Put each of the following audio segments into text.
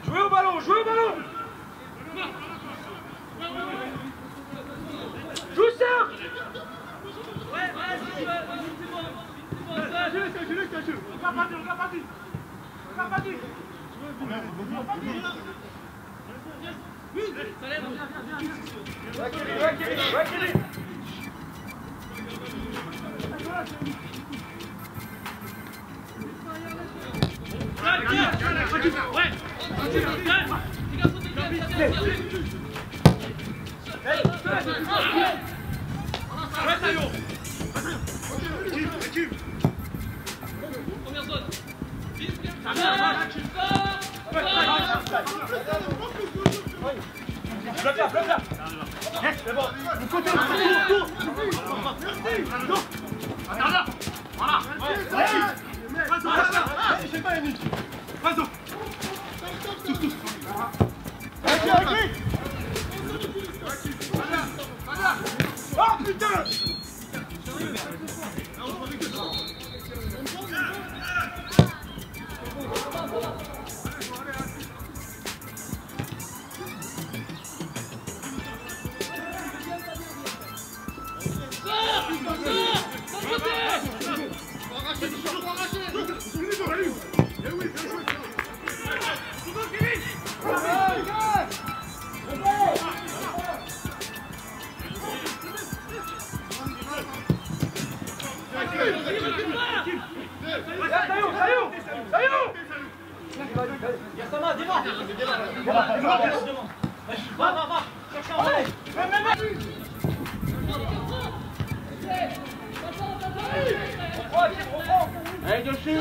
Jouez au ballon, jouez au ballon. Joue ça. Allez, dessus.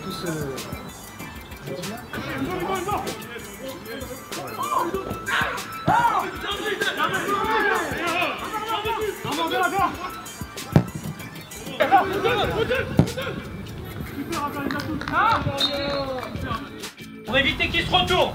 Tous Pour éviter qu'il se retourne.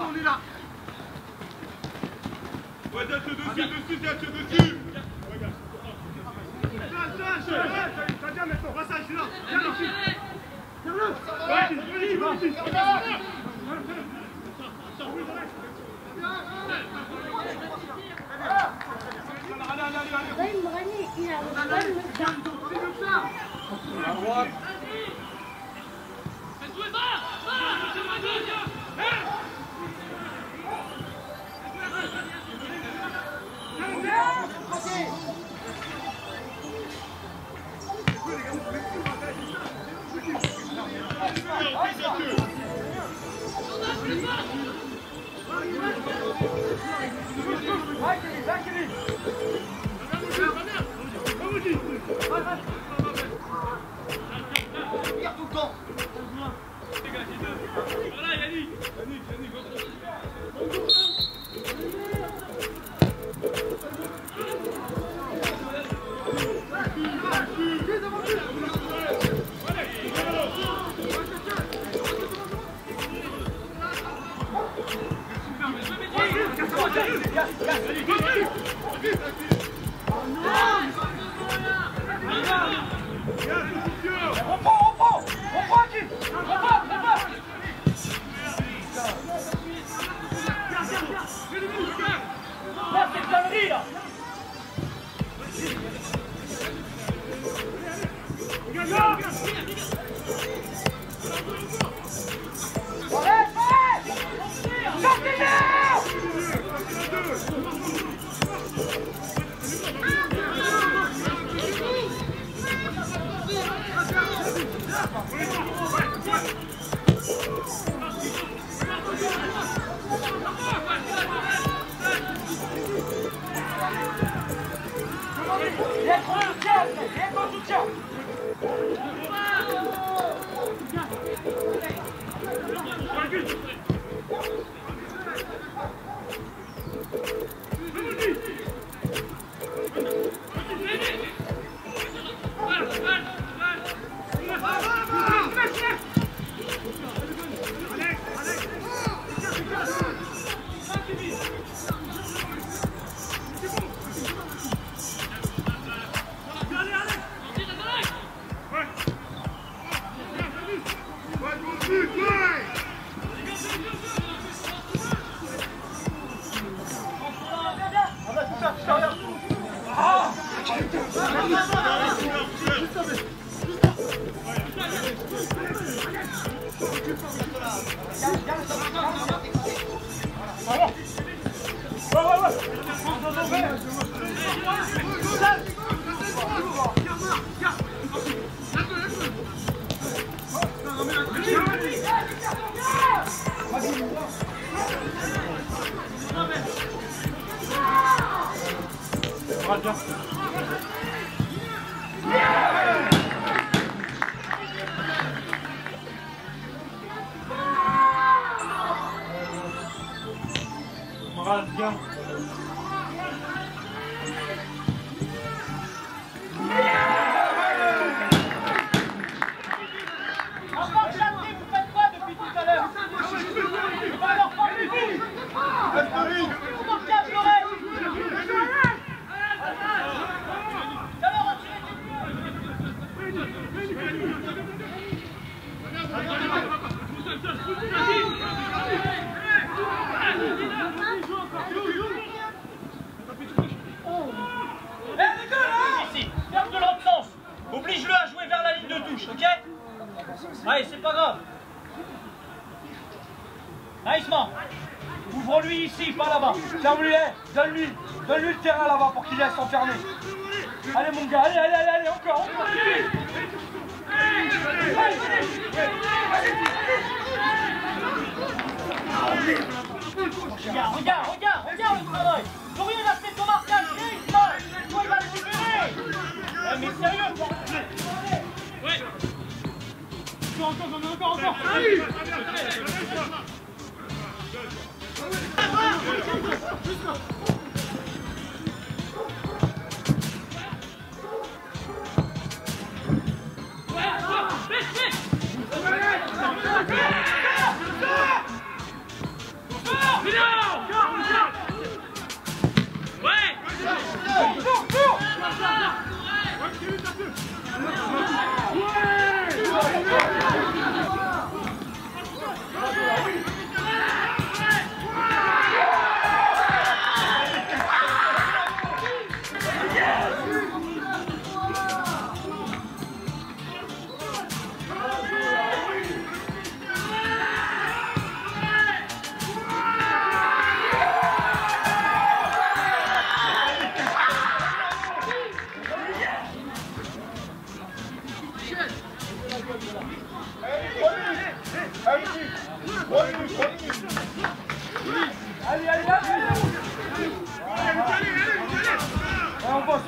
On est là. Ouais, dessus, dessus. Ça vient maintenant, va ça, je suis là. Viens ici. touche, ok? Allez, c'est pas grave. Naïsement. Ouvre-lui ici, pas là-bas. Ferme-lui, donne-lui le terrain là-bas pour qu'il laisse s'enfermer. Allez mon gars, allez, encore. Regarde le travail. Courrier la tête au marquage, toi il va le libérer. Mais sérieux, ouais. Encore. Allez. On bosse.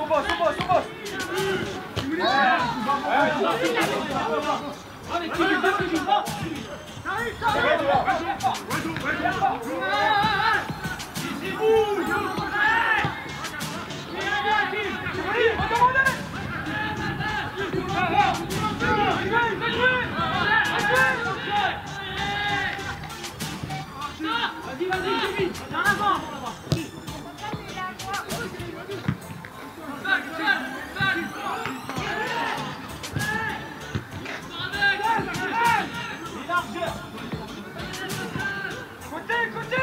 Allez, tu vas. Vas-y, en avant. Côté.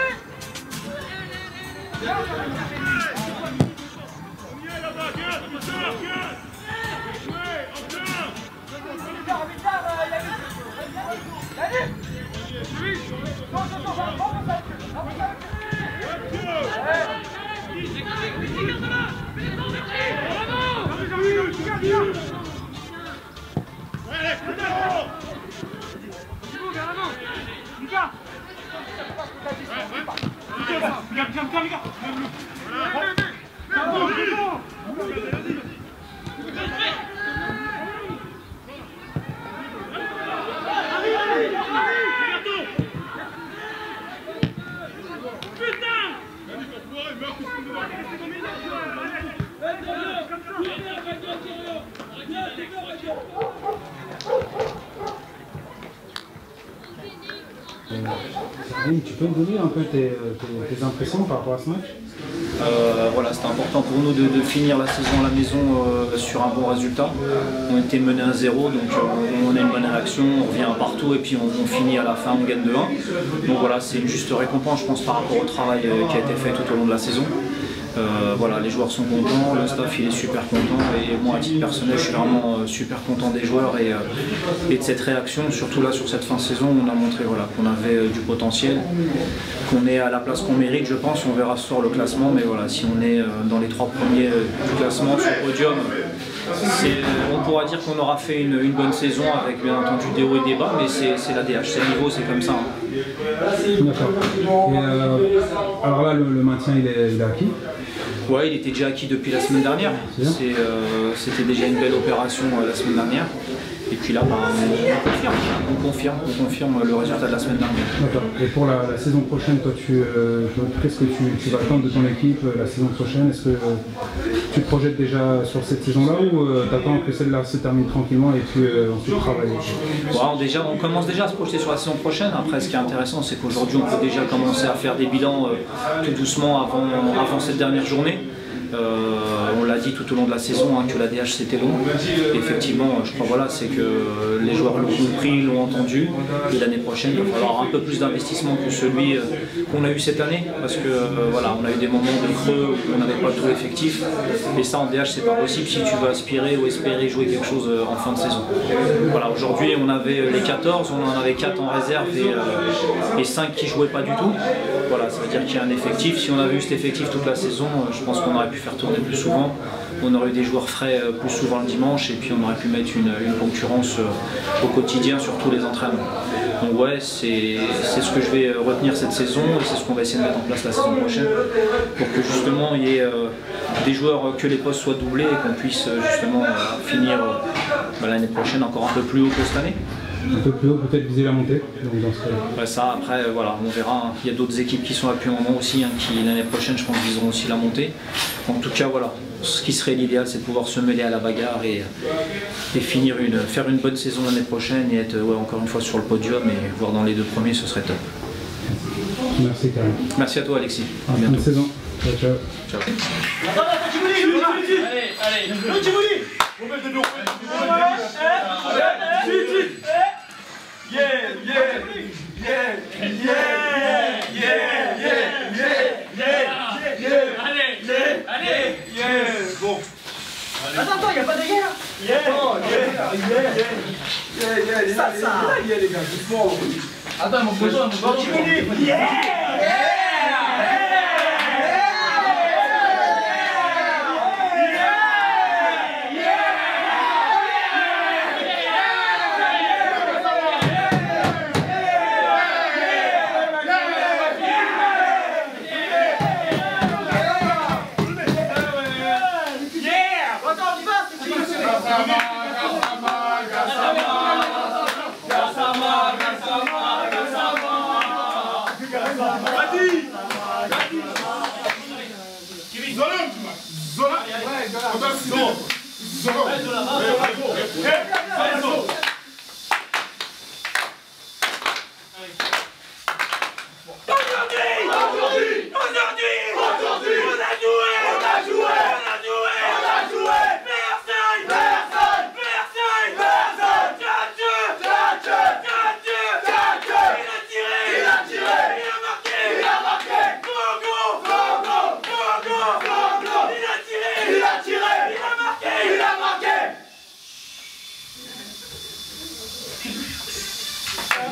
Tu peux me donner un peu tes impressions par rapport à ce match? Voilà, c'était important pour nous de finir la saison à la maison sur un bon résultat. On était mené 1-0, donc on a une bonne réaction, on revient partout et puis on finit à la fin, on gagne 2-1. Donc voilà, c'est une juste récompense, je pense, par rapport au travail qui a été fait tout au long de la saison. Voilà, les joueurs sont contents, le staff il est super content et moi à titre personnel je suis vraiment super content des joueurs et de cette réaction, surtout là sur cette fin de saison on a montré voilà, qu'on avait du potentiel, qu'on est à la place qu'on mérite je pense, on verra ce soir le classement mais voilà, si on est dans les 3 premiers du classement sur le podium, on pourra dire qu'on aura fait une bonne saison avec bien entendu des hauts et des bas mais c'est l'ADH, c'est le niveau, c'est comme ça. D'accord. Alors là le maintien il est acquis? Ouais, il était déjà acquis depuis la semaine dernière. C'était déjà une belle opération la semaine dernière. Et puis là, on confirme le résultat de la semaine dernière. D'accord. Et pour la saison prochaine, toi, qu'est-ce que tu vas attendre de ton équipe la saison prochaine? Est-ce que tu te projettes déjà sur cette saison-là ou tu attends que celle-là se termine tranquillement et puis ensuite travailler? Bon, on commence déjà à se projeter sur la saison prochaine. Après, ce qui est intéressant, c'est qu'aujourd'hui, on peut déjà commencer à faire des bilans tout doucement avant cette dernière journée. On l'a dit tout au long de la saison hein, que la DH c'était long. Et effectivement, je crois voilà, c'est que les joueurs l'ont compris, l'ont entendu. Et l'année prochaine, il va falloir un peu plus d'investissement que celui qu'on a eu cette année. Parce que voilà, on a eu des moments de creux où on n'avait pas tout effectif. Et ça en DH c'est pas possible si tu veux aspirer ou espérer jouer quelque chose en fin de saison. Voilà, aujourd'hui on avait les 14, on en avait 4 en réserve et 5 qui jouaient pas du tout. Voilà, ça veut dire qu'il y a un effectif. Si on avait eu cet effectif toute la saison, je pense qu'on aurait pu faire tourner plus souvent. On aurait eu des joueurs frais plus souvent le dimanche et puis on aurait pu mettre une concurrence au quotidien sur tous les entraînements. Donc ouais, c'est ce que je vais retenir cette saison et c'est ce qu'on va essayer de mettre en place la saison prochaine pour que justement il y ait des joueurs, que les postes soient doublés et qu'on puisse justement finir l'année prochaine encore un peu plus haut que cette année. Un peu plus haut, peut-être viser la montée. Donc dans ce cas. Ouais, ça, après, voilà, on verra. Hein. Il y a d'autres équipes qui sont là depuis un moment aussi, hein, qui l'année prochaine, je pense, viseront aussi la montée. En tout cas, voilà, ce qui serait l'idéal, c'est de pouvoir se mêler à la bagarre et faire une bonne saison l'année prochaine et être encore une fois sur le podium et voir dans les 2 premiers, ce serait top. Merci Karim. Merci à toi Alexis. À bientôt. Bonne saison. Ciao, ciao. Ciao. Attends, il n'y a pas de guerre. Ça. Les gars, doucement. Attends, mon poisson,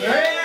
Yeah!